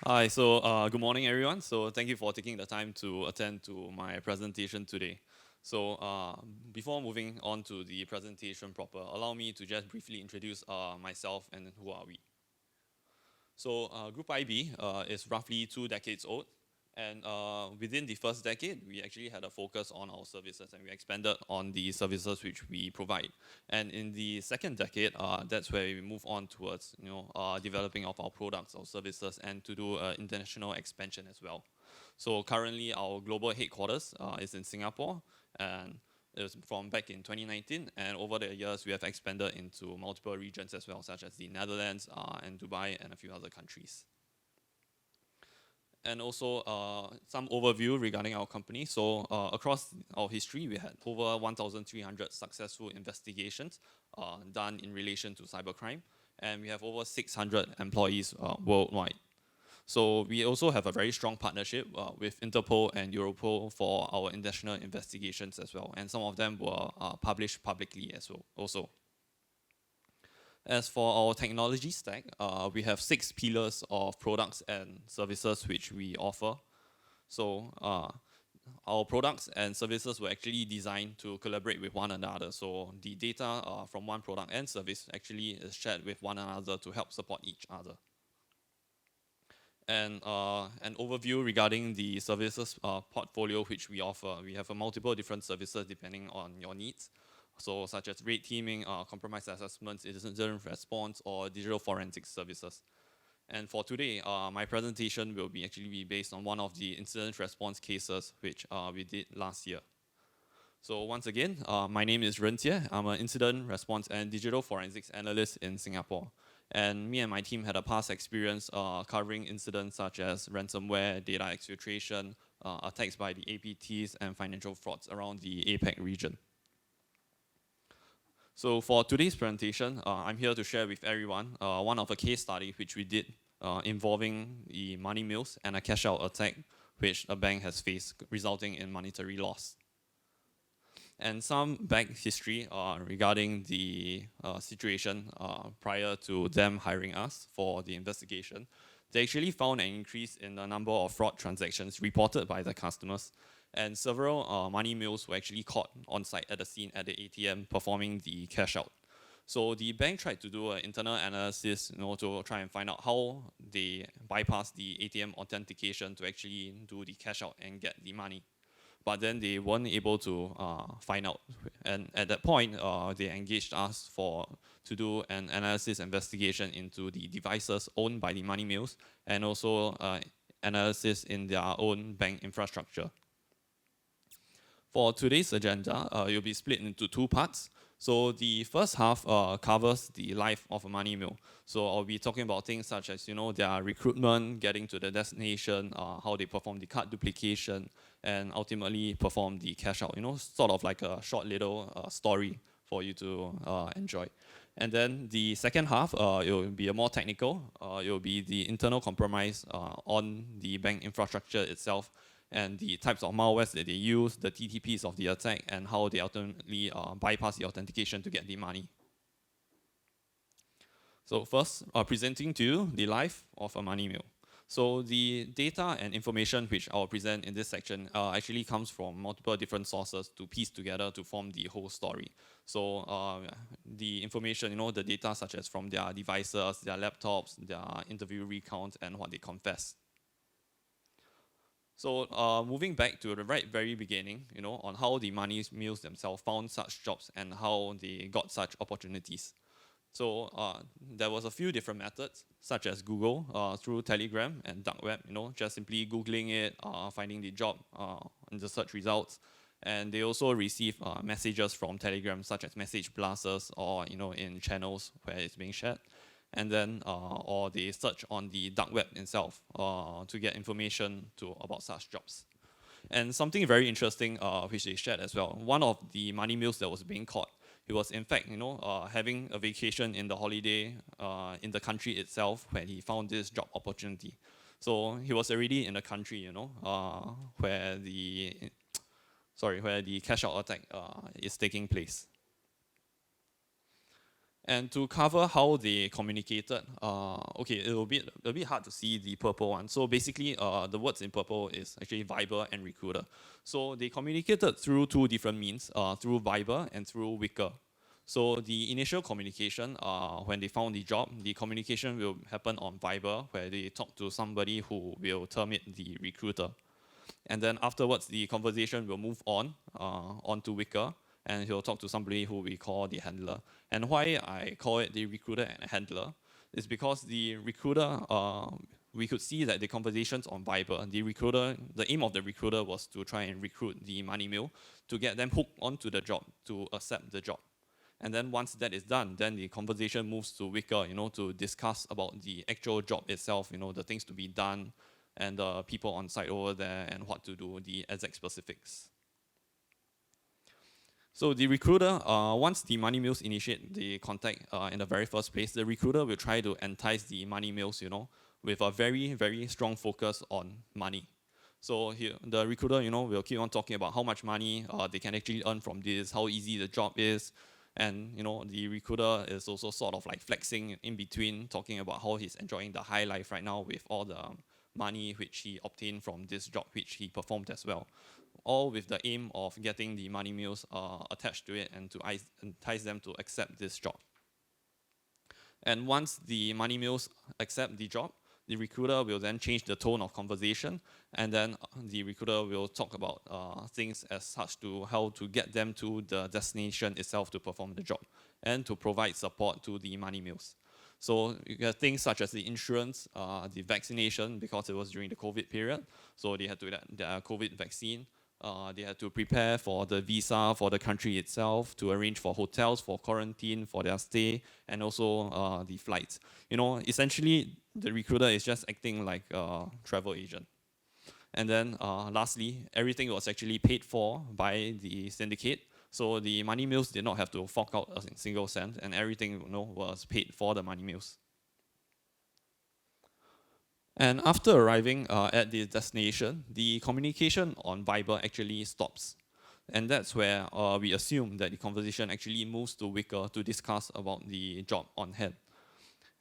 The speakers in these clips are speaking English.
Hi, good morning everyone. So thank you for taking the time to attend to my presentation today. So before moving on to the presentation proper, allow me to just briefly introduce myself and who are we. So Group IB is roughly 2 decades old, and within the first decade, we actually had a focus on our services, and we expanded on the services which we provide. And in the second decade, that's where we move on towards developing of our products, our services, and to do international expansion as well. So currently, our global headquarters is in Singapore, and it was from back in 2019, and over the years we have expanded into multiple regions as well, such as the Netherlands and Dubai and a few other countries. And also some overview regarding our company. So across our history, we had over 1,300 successful investigations done in relation to cybercrime, and we have over 600 employees worldwide. So we also have a very strong partnership with Interpol and Europol for our international investigations as well, and some of them were published publicly as well also. As for our technology stack, we have 6 pillars of products and services which we offer. So our products and services were actually designed to collaborate with one another. So the data from one product and service actually is shared with one another to help support each other. And an overview regarding the services portfolio which we offer. We have a multiple different services depending on your needs. So such as red teaming, compromise assessments, incident response, or digital forensics services. And for today, my presentation will actually be based on one of the incident response cases which we did last year. So once again, my name is Ren Jie. I'm an incident response and digital forensics analyst in Singapore. And me and my team had a past experience covering incidents such as ransomware, data exfiltration, attacks by the APTs, and financial frauds around the APAC region. So for today's presentation, I'm here to share with everyone one of a case study which we did involving the money mules and a cash out attack which a bank has faced, resulting in monetary loss. And some back history regarding the situation prior to them hiring us for the investigation. They actually found an increase in the number of fraud transactions reported by the customers, and several money mules were actually caught on site at the scene at the ATM performing the cash out. So the bank tried to do an internal analysis, to try and find out how they bypass the ATM authentication to actually do the cash out and get the money. But then they weren't able to find out. And at that point, they engaged us to do an analysis investigation into the devices owned by the money mules and also analysis in their own bank infrastructure. For today's agenda, it will be split into 2 parts. So the first half covers the life of a money mule. So I'll be talking about things such as their recruitment, getting to the destination, how they perform the card duplication, and ultimately perform the cash out. Sort of like a short little story for you to enjoy. And then the second half, it will be a more technical. It will be the internal compromise on the bank infrastructure itself, and the types of malwares that they use, the TTPs of the attack, and how they ultimately bypass the authentication to get the money. So first, presenting to you the life of a money mule. So the data and information which I'll present in this section actually comes from multiple different sources to piece together to form the whole story. So the information, the data such as from their devices, their laptops, their interview recounts, and what they confess. So moving back to the very beginning, on how the money mules themselves found such jobs and how they got such opportunities. So there was a few different methods, such as Google, through Telegram and dark web, just simply Googling it, finding the job in the search results. And they also receive messages from Telegram, such as message blasts or, in channels where it's being shared. And then, or they search on the dark web itself to get information about such jobs. And something very interesting which they shared as well. One of the money mules that was being caught, he was in fact, having a vacation in the holiday in the country itself when he found this job opportunity. So he was already in the country, where the cash out attack is taking place. And to cover how they communicated, okay, it will be a bit hard to see the purple one. So basically, the words in purple is actually Viber and Recruiter. So they communicated through two different means, through Viber and through Wicker. So the initial communication, when they found the job, the communication will happen on Viber, where they talk to somebody who will terminate the recruiter. And then afterwards, the conversation will move on onto Wicker, and he'll talk to somebody who we call the handler. And why I call it the recruiter and handler is because the recruiter, we could see that the conversations on Viber, the aim of the recruiter was to try and recruit the money mule to get them hooked onto the job, to accept the job. And then once that is done, then the conversation moves to Wicker, to discuss about the actual job itself, the things to be done, and the people on site over there, and what to do, the exact specifics. So the recruiter, once the money mules initiate the contact in the very first place, the recruiter will try to entice the money mules, with a very, very strong focus on money. So here, the recruiter, will keep on talking about how much money they can actually earn from this, how easy the job is. And the recruiter is also sort of like flexing in between, talking about how he's enjoying the high life right now with all the money which he obtained from this job which he performed as well. All with the aim of getting the money mules attached to it and to entice them to accept this job. And once the money mules accept the job, the recruiter will then change the tone of conversation, and then the recruiter will talk about things as such to how to get them to the destination itself to perform the job and to provide support to the money mules. So you get things such as the insurance, the vaccination, because it was during the COVID period, so they had to get their COVID vaccine. They had to prepare for the visa for the country itself, to arrange for hotels, for quarantine, for their stay, and also the flights. Essentially, the recruiter is just acting like a travel agent. And then lastly, everything was actually paid for by the syndicate. So the money mules did not have to fork out a single cent, and everything was paid for the money mules. And after arriving at the destination, the communication on Viber actually stops. And that's where we assume that the conversation actually moves to Wicker to discuss about the job on hand.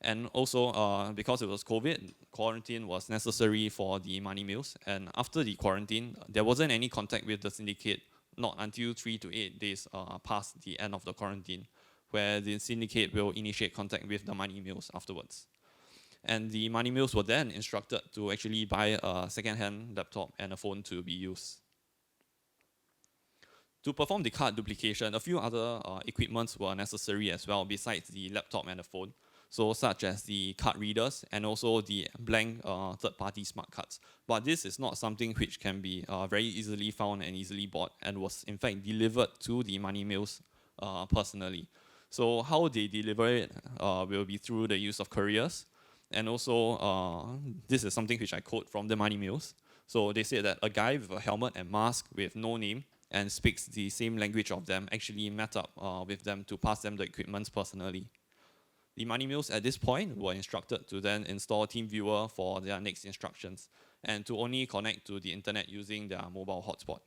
And also, because it was COVID, quarantine was necessary for the money mules. And after the quarantine, there wasn't any contact with the syndicate, not until 3 to 8 days past the end of the quarantine, where the syndicate will initiate contact with the money mules afterwards. And the money mules were then instructed to actually buy a second-hand laptop and a phone to be used. To perform the card duplication, a few other equipments were necessary as well besides the laptop and the phone. So such as the card readers and also the blank third-party smart cards. But this is not something which can be very easily found and easily bought, and was in fact delivered to the money mules personally. So how they deliver it will be through the use of couriers. And also, this is something which I quote from the money mules. So they say that a guy with a helmet and mask with no name and speaks the same language of them actually met up with them to pass them the equipments personally. The money mules at this point were instructed to then install TeamViewer for their next instructions and to only connect to the internet using their mobile hotspot.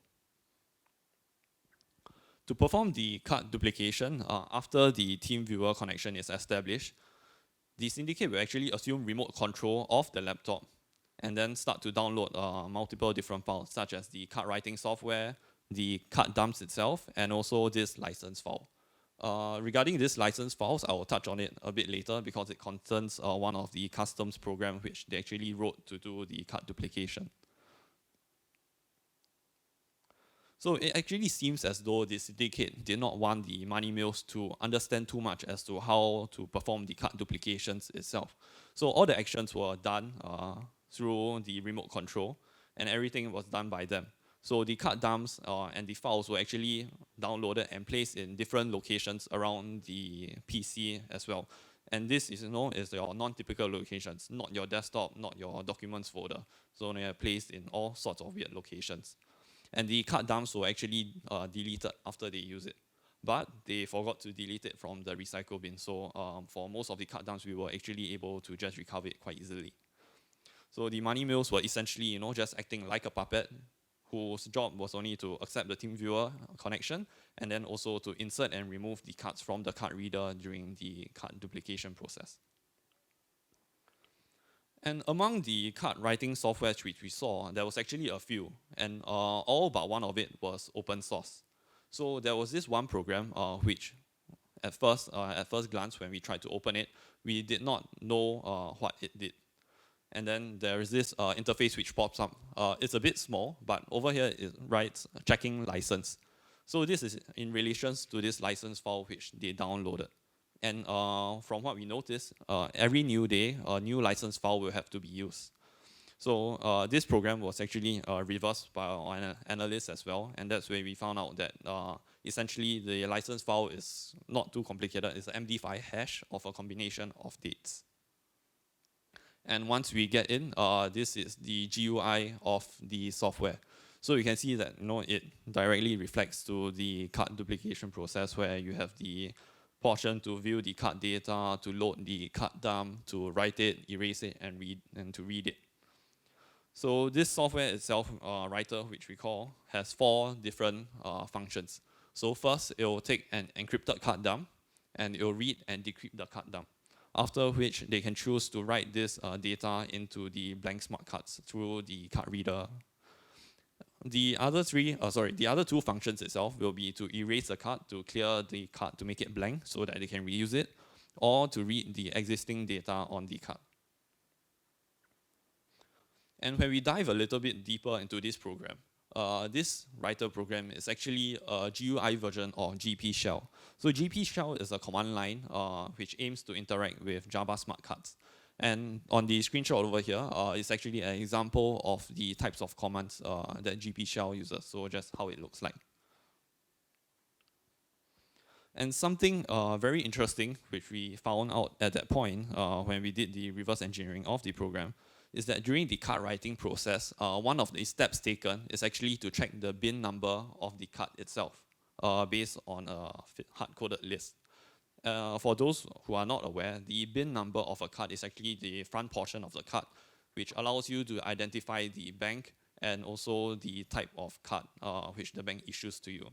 To perform the card duplication, after the TeamViewer connection is established, the syndicate will actually assume remote control of the laptop and then start to download multiple different files, such as the card writing software, the card dumps itself, and also this license file. Regarding these license files, I will touch on it a bit later because it concerns one of the customs program which they actually wrote to do the card duplication. So it actually seems as though the syndicate did not want the money mules to understand too much as to how to perform the card duplications itself. So all the actions were done through the remote control, and everything was done by them. So the card dumps and the files were actually downloaded and placed in different locations around the PC as well. And this is, is your non-typical locations, not your desktop, not your documents folder. So they are placed in all sorts of weird locations. And the card dumps were actually deleted after they use it. But they forgot to delete it from the recycle bin. So for most of the card dumps, we were actually able to just recover it quite easily. So the money mules were essentially, just acting like a puppet whose job was only to accept the TeamViewer connection and then also to insert and remove the cards from the card reader during the card duplication process. And among the card writing software which we saw, there was actually a few, and all but one of it was open source. So there was this one program which at first glance when we tried to open it, we did not know what it did. And then there is this interface which pops up. It's a bit small, but over here it writes checking license. So this is in relation to this license file which they downloaded. And from what we noticed, every new day, a new license file will have to be used. So this program was actually reversed by our analyst as well, and that's where we found out that essentially the license file is not too complicated. It's an MD5 hash of a combination of dates. And once we get in, this is the GUI of the software. So you can see that it directly reflects to the card duplication process where you have the portion to view the card data, to load the card dump, to write it, erase it, and to read it. So this software itself, writer, which we call, has 4 different functions. So first, it will take an encrypted card dump, and it will read and decrypt the card dump. After which, they can choose to write this data into the blank smart cards through the card reader. The other 2 functions itself will be to erase the card, to clear the card to make it blank so that they can reuse it, or to read the existing data on the card. And when we dive a little bit deeper into this program, this writer program is actually a GUI version of GP shell. So GP shell is a command line which aims to interact with Java smart cards. And on the screenshot over here, it's actually an example of the types of commands that GP shell uses, so just how it looks like. And something very interesting, which we found out at that point when we did the reverse engineering of the program, is that during the card writing process, one of the steps taken is actually to check the bin number of the card itself based on a hard-coded list. For those who are not aware, the bin number of a card is actually the front portion of the card, which allows you to identify the bank and also the type of card which the bank issues to you.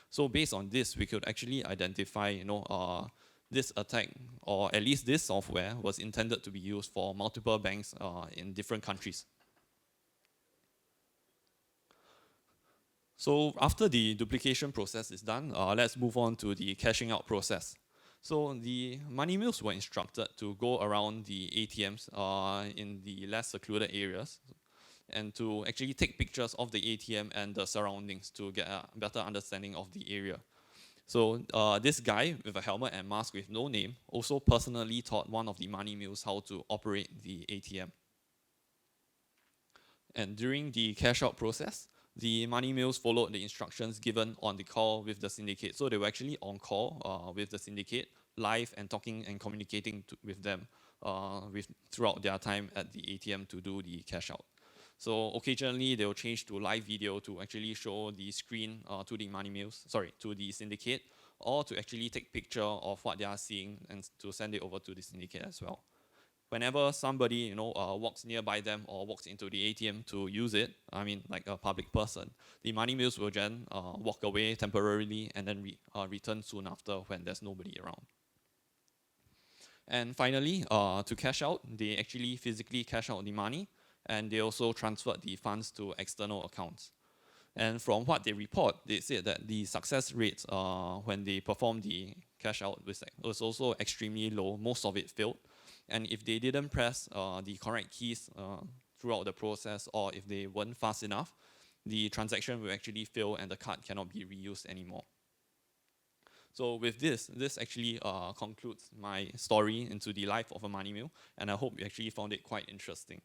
So based on this, we could actually identify, this attack, or at least this software, was intended to be used for multiple banks in different countries. So after the duplication process is done, let's move on to the cashing out process. So the money mules were instructed to go around the ATMs in the less secluded areas and to actually take pictures of the ATM and the surroundings to get a better understanding of the area. So this guy with a helmet and mask with no name also personally taught one of the money mules how to operate the ATM. And during the cash out process, the money mules followed the instructions given on the call with the syndicate. So they were actually on call with the syndicate, live and talking and communicating with them throughout their time at the ATM to do the cash out. So occasionally they will change to live video to actually show the screen to the money mules, to the syndicate, or to actually take picture of what they are seeing and to send it over to the syndicate as well. Whenever somebody walks nearby them or walks into the ATM to use it, like a public person, the money mules will then walk away temporarily and then return soon after when there's nobody around. And finally, to cash out, they actually physically cash out the money, and they also transferred the funds to external accounts. And from what they report, they said that the success rates when they performed the cash out was also extremely low. Most of it failed. And if they didn't press the correct keys throughout the process, or if they weren't fast enough, the transaction will actually fail and the card cannot be reused anymore. So with this actually concludes my story into the life of a money mule, and I hope you actually found it quite interesting.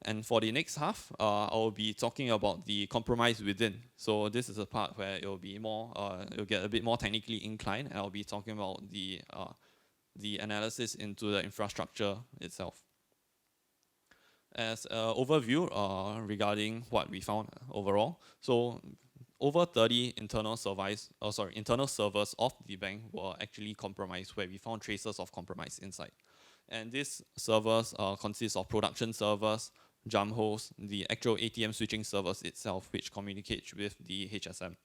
And for the next half, I'll be talking about the compromise within. So this is a part where it'll be more, it'll get a bit more technically inclined, and I'll be talking about the analysis into the infrastructure itself. As an overview regarding what we found overall, so over 30 internal servers of the bank were actually compromised, where we found traces of compromise inside. And these servers consist of production servers, jump holes, the actual ATM switching servers itself, which communicates with the HSM.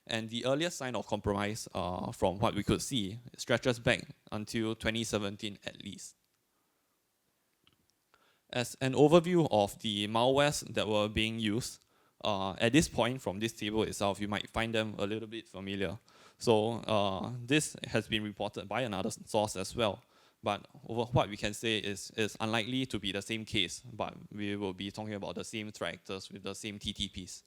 And the earliest sign of compromise, from what we could see, stretches back until 2017 at least. As an overview of the malwares that were being used, at this point from this table itself, you might find them a little bit familiar. So this has been reported by another source as well. But what we can say is unlikely to be the same case, but we will be talking about the same threat actors with the same TTPs.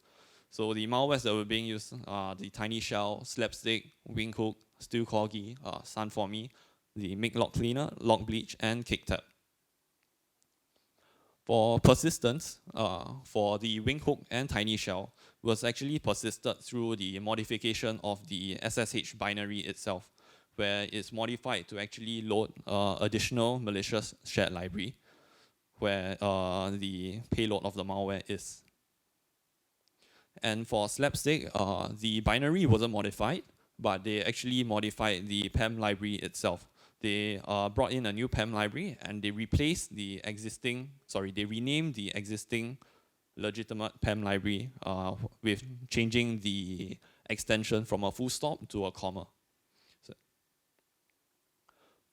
So the malwares that were being used are the Tiny Shell, Slapstick, Winghook, Steel Corgi, Sun For Me, the Make Lock Cleaner, Lock Bleach, and KickTap. For persistence, for the Winghook and Tiny Shell was actually persisted through the modification of the SSH binary itself, where it's modified to actually load additional malicious shared library, where the payload of the malware is. And for Slapstick, the binary wasn't modified, but they actually modified the PEM library itself. They brought in a new PEM library and they replaced the existing, they renamed the existing legitimate PEM library with changing the extension from a full stop to a comma. So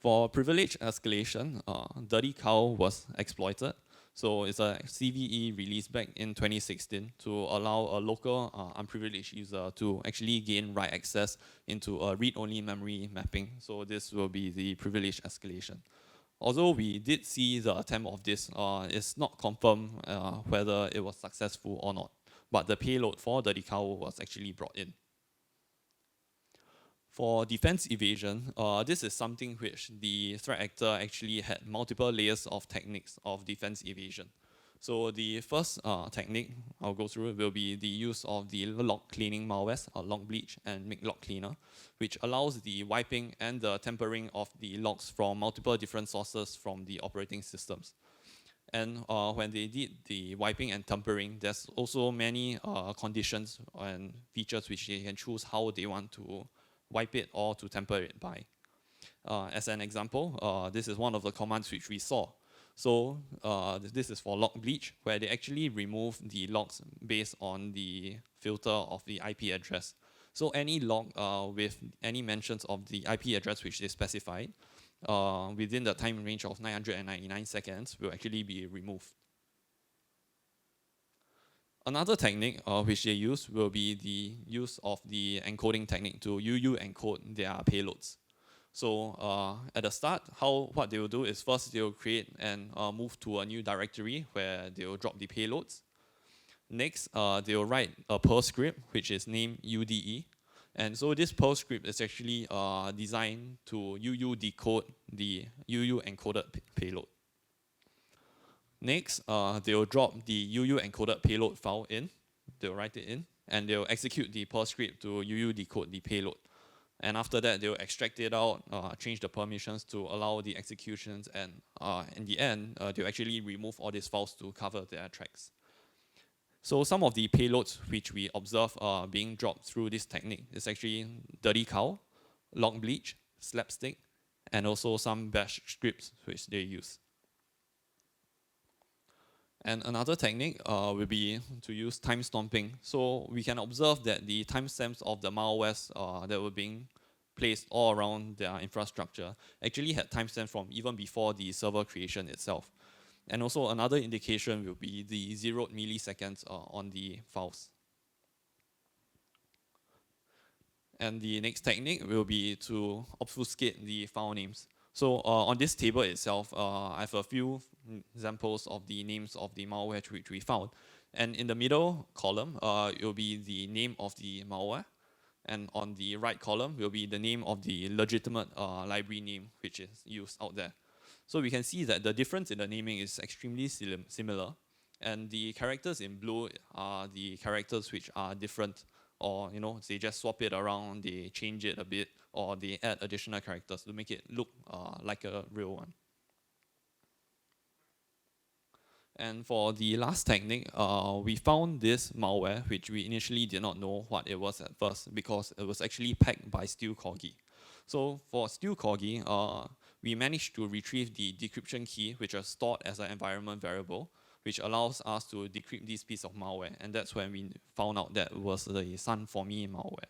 for privilege escalation, Dirty Cow was exploited. So it's a CVE released back in 2016 to allow a local unprivileged user to actually gain write access into a read-only memory mapping. So this will be the privilege escalation. Although we did see the attempt of this, it's not confirmed whether it was successful or not. But the payload for Dirty Cow was actually brought in. For defense evasion, this is something which the threat actor actually had multiple layers of techniques of defense evasion. So the first technique I'll go through will be the use of the lock cleaning malwares, Lock Bleach and Make Lock Cleaner, which allows the wiping and the tempering of the logs from multiple different sources from the operating systems. And when they did the wiping and tempering, there's also many conditions and features which they can choose how they want to wipe it or to temper it by. As an example, this is one of the commands which we saw. So this is for Lock Bleach, where they actually remove the logs based on the filter of the IP address. So any log with any mentions of the IP address which they specified within the time range of 999 seconds will actually be removed. Another technique which they use will be the use of the encoding technique to UU encode their payloads. So at the start, what they will do is first they will create and move to a new directory where they will drop the payloads. Next, they will write a Perl script which is named UDE. And so this Perl script is actually designed to UU decode the UU encoded payload. Next, they will drop the UU encoded payload file in, they'll write it in, and they'll execute the Perl script to UU decode the payload. And after that, they'll extract it out, change the permissions to allow the executions, and in the end, they'll actually remove all these files to cover their tracks. So some of the payloads which we observe being dropped through this technique is actually Dirty Cow, Lock Bleach, Slapstick, and also some bash scripts which they use. And another technique will be to use time stomping. So we can observe that the timestamps of the malwares that were being placed all around their infrastructure actually had timestamps from even before the server creation itself. And also another indication will be the 0 milliseconds on the files. And the next technique will be to obfuscate the file names. So on this table itself, I have a few examples of the names of the malware which we found. And in the middle column, it will be the name of the malware. And on the right column will be the name of the legitimate library name which is used out there. So we can see that the difference in the naming is extremely similar. And the characters in blue are the characters which are different, or they just swap it around, they change it a bit, or they add additional characters to make it look like a real one. And for the last technique, we found this malware which we initially did not know what it was at first because it was actually packed by Steel Corgi. So for Steel Corgi, we managed to retrieve the decryption key which was stored as an environment variable, which allows us to decrypt this piece of malware. And that's when we found out that it was the Sun for Me malware.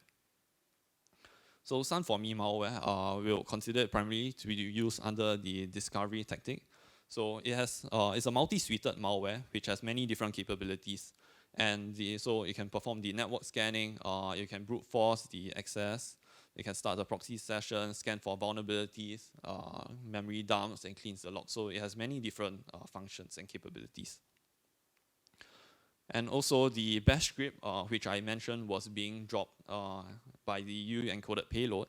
So Sun for Me malware, we'll consider it primarily to be used under the discovery tactic. So it's a multi-suited malware which has many different capabilities. And so it can perform the network scanning, you can brute force the access, you can start a proxy session, scan for vulnerabilities, memory dumps, and cleans the log. So it has many different functions and capabilities. And also the bash script, which I mentioned was being dropped by the UU encoded payload,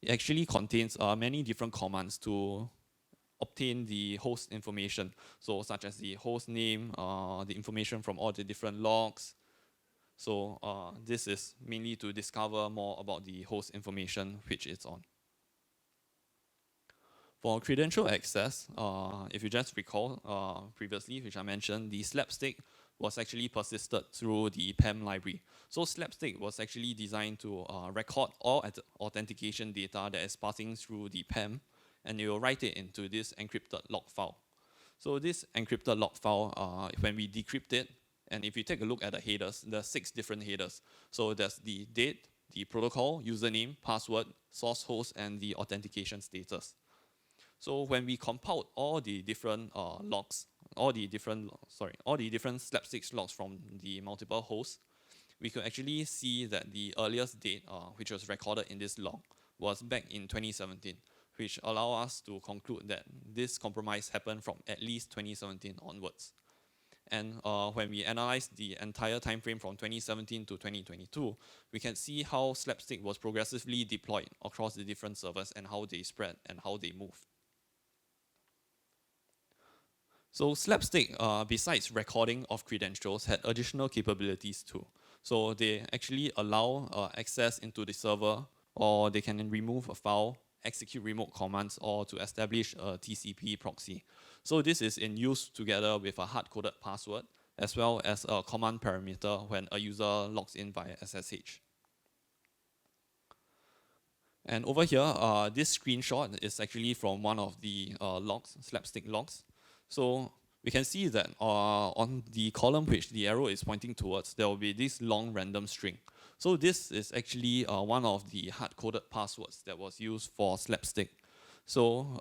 it actually contains many different commands to obtain the host information. So such as the host name, the information from all the different logs. So this is mainly to discover more about the host information which it's on. For credential access, if you just recall previously, which I mentioned, the slapstick was actually persisted through the PAM library. So slapstick was actually designed to record all authentication data that is passing through the PAM, and it will write it into this encrypted log file. So this encrypted log file, when we decrypt it, and if you take a look at the headers, there are 6 different headers. So there's the date, the protocol, username, password, source host, and the authentication status. So when we compiled all the different logs, all the different slapstick logs from the multiple hosts, we could actually see that the earliest date, which was recorded in this log, was back in 2017, which allow us to conclude that this compromise happened from at least 2017 onwards. And when we analyze the entire time frame from 2017 to 2022, we can see how slapstick was progressively deployed across the different servers and how they spread and how they moved. So slapstick, besides recording of credentials, had additional capabilities too. So they actually allow access into the server, or they can remove a file, execute remote commands, or to establish a TCP proxy. So this is in use together with a hard-coded password, as well as a command parameter when a user logs in via SSH. And over here, this screenshot is actually from one of the logs, slapstick logs. So we can see that on the column which the arrow is pointing towards, there will be this long random string. So this is actually one of the hard-coded passwords that was used for slapstick. So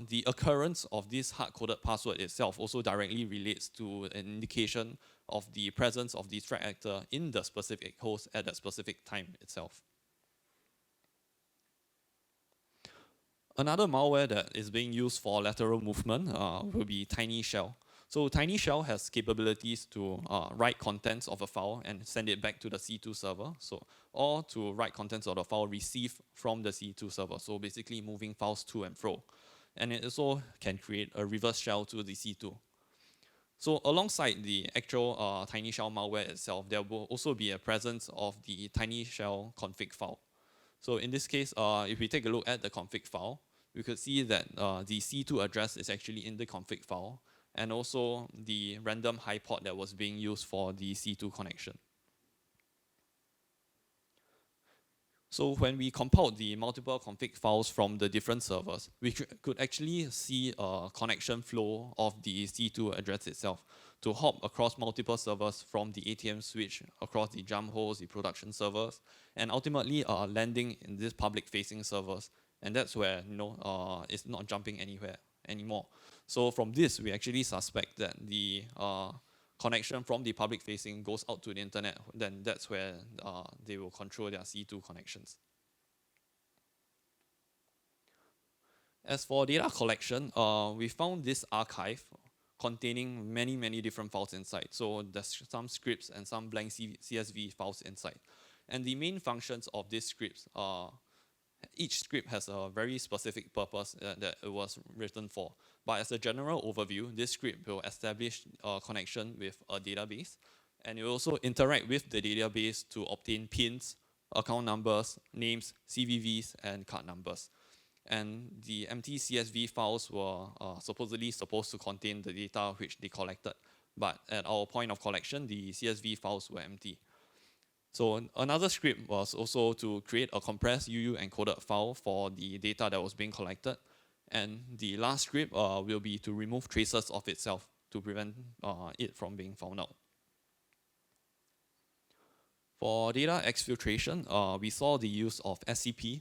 the occurrence of this hard-coded password itself also directly relates to an indication of the presence of the threat actor in the specific host at that specific time itself. Another malware that is being used for lateral movement will be TinyShell. So TinyShell has capabilities to write contents of a file and send it back to the C2 server, or to write contents of the file received from the C2 server, so basically moving files to and fro. And it also can create a reverse shell to the C2. So alongside the actual TinyShell malware itself, there will also be a presence of the TinyShell config file. So in this case, if we take a look at the config file, we could see that the C2 address is actually in the config file, and also the random high port that was being used for the C2 connection. So when we compiled the multiple config files from the different servers, we could actually see a connection flow of the C2 address itself to hop across multiple servers from the ATM switch, across the jump hosts, the production servers, and ultimately landing in these public-facing servers. And that's where it's not jumping anywhere anymore. So from this, we actually suspect that the connection from the public facing goes out to the internet. Then that's where they will control their C2 connections. As for data collection, we found this archive containing many different files inside. So there's some scripts and some blank CSV files inside. And the main functions of these scripts are, each script has a very specific purpose that it was written for. But as a general overview, this script will establish a connection with a database, and it will also interact with the database to obtain pins, account numbers, names, CVVs, and card numbers. And the empty CSV files were supposedly supposed to contain the data which they collected. But at our point of collection, the CSV files were empty. So another script was also to create a compressed UU encoded file for the data that was being collected. And the last script will be to remove traces of itself, to prevent it from being found out. For data exfiltration, we saw the use of SCP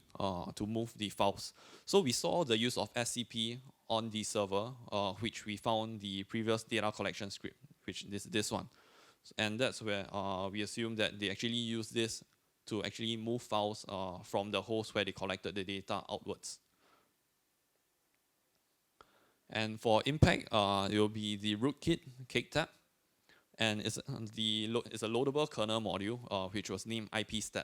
to move the files. So we saw the use of SCP on the server, which we found the previous data collection script, which is this one. And that's where we assume that they actually use this to actually move files from the host where they collected the data outwards. And for impact, it will be the rootkit cake tab. And it's a loadable kernel module, which was named IPstat.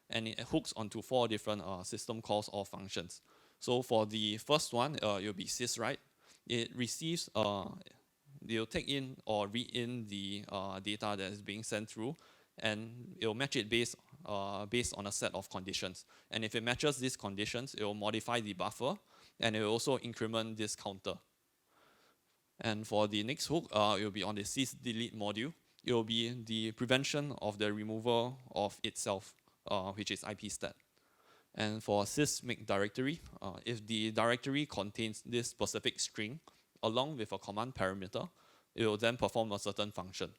And it hooks onto 4 different system calls or functions. So for the first one, it will be syswrite. It receives, they'll take in or read in the data that is being sent through, and it will match it based on a set of conditions. And if it matches these conditions, it will modify the buffer, and it will also increment this counter. And for the next hook, it will be on the sysdelete module. It will be the prevention of the removal of itself, which is IPstat. And for sysmake directory, if the directory contains this specific string along with a command parameter, it will then perform a certain function.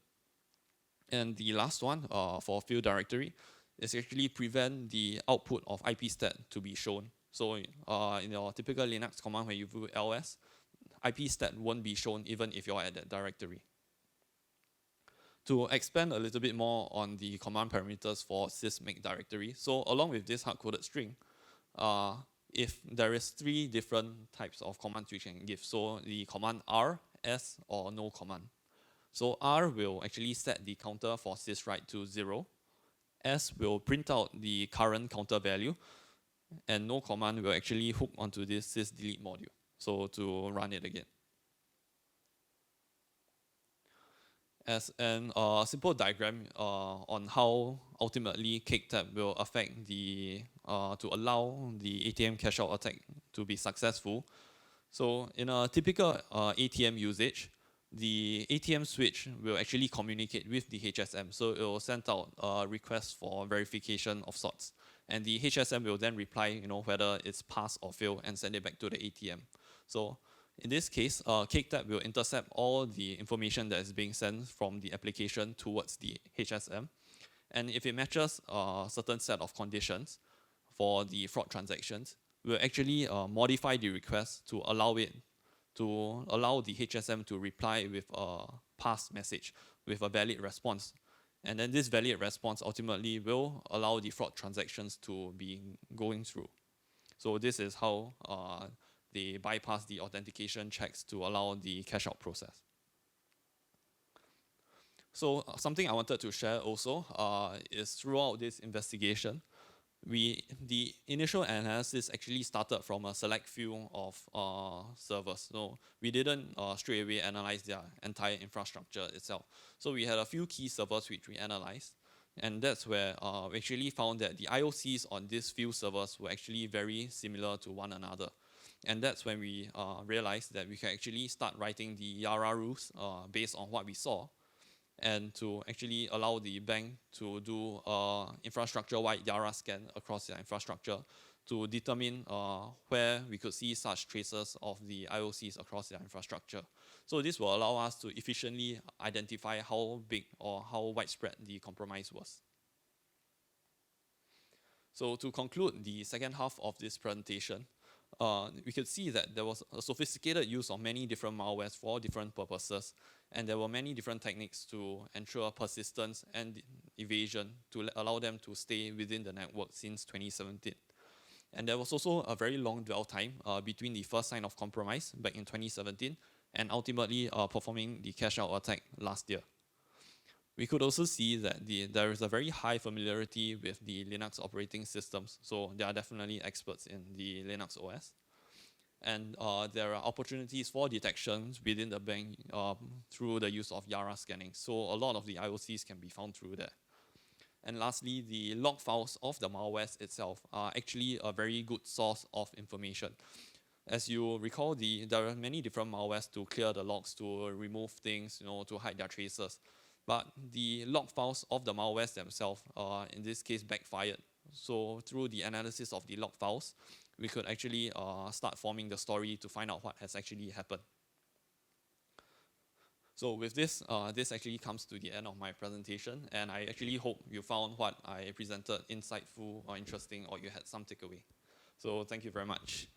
And the last one, for field directory, is actually prevent the output of IPstat to be shown. So in your typical Linux command where you view ls, IPstat won't be shown even if you're at that directory. To expand a little bit more on the command parameters for sysmake directory, so along with this hard-coded string, if there is 3 different types of commands we can give, so the command R, S, or no command. So R will actually set the counter for syswrite to 0, S will print out the current counter value, and no command will actually hook onto this sysdelete module, so to run it again. As a simple diagram on how ultimately CakeTab will affect the, to allow the ATM cache out attack to be successful. So in a typical ATM usage, the ATM switch will actually communicate with the HSM. So it will send out a request for verification of sorts. And the HSM will then reply, whether it's pass or fail, and send it back to the ATM. So in this case, CakeTab will intercept all the information that is being sent from the application towards the HSM. And if it matches a certain set of conditions for the fraud transactions, we'll actually modify the request to allow the HSM to reply with a pass message with a valid response. And then this valid response ultimately will allow the fraud transactions to be going through. So this is how they bypass the authentication checks to allow the cache out process. So something I wanted to share also is throughout this investigation, the initial analysis actually started from a select few of servers. So we didn't straight away analyze their entire infrastructure itself. So we had a few key servers which we analyzed. And that's where we actually found that the IOCs on these few servers were actually very similar to one another. And that's when we realized that we can actually start writing the Yara rules based on what we saw, and to actually allow the bank to do infrastructure-wide Yara scan across their infrastructure to determine where we could see such traces of the IOCs across their infrastructure. So this will allow us to efficiently identify how big or how widespread the compromise was. So to conclude the second half of this presentation, we could see that there was a sophisticated use of many different malwares for different purposes, and there were many different techniques to ensure persistence and evasion to allow them to stay within the network since 2017. And there was also a very long dwell time between the first sign of compromise back in 2017 and ultimately performing the cache out attack last year. We could also see that there is a very high familiarity with the Linux operating systems, so they are definitely experts in the Linux OS. And there are opportunities for detections within the bank through the use of Yara scanning. So a lot of the IOCs can be found through there. And lastly, the log files of the malwares itself are actually a very good source of information. As you recall, there are many different malwares to clear the logs, to remove things, to hide their traces. But the log files of the malwares themselves, in this case, backfired. So through the analysis of the log files, we could actually start forming the story to find out what has actually happened. So with this, this actually comes to the end of my presentation, and I actually hope you found what I presented insightful or interesting, or you had some takeaway. So thank you very much.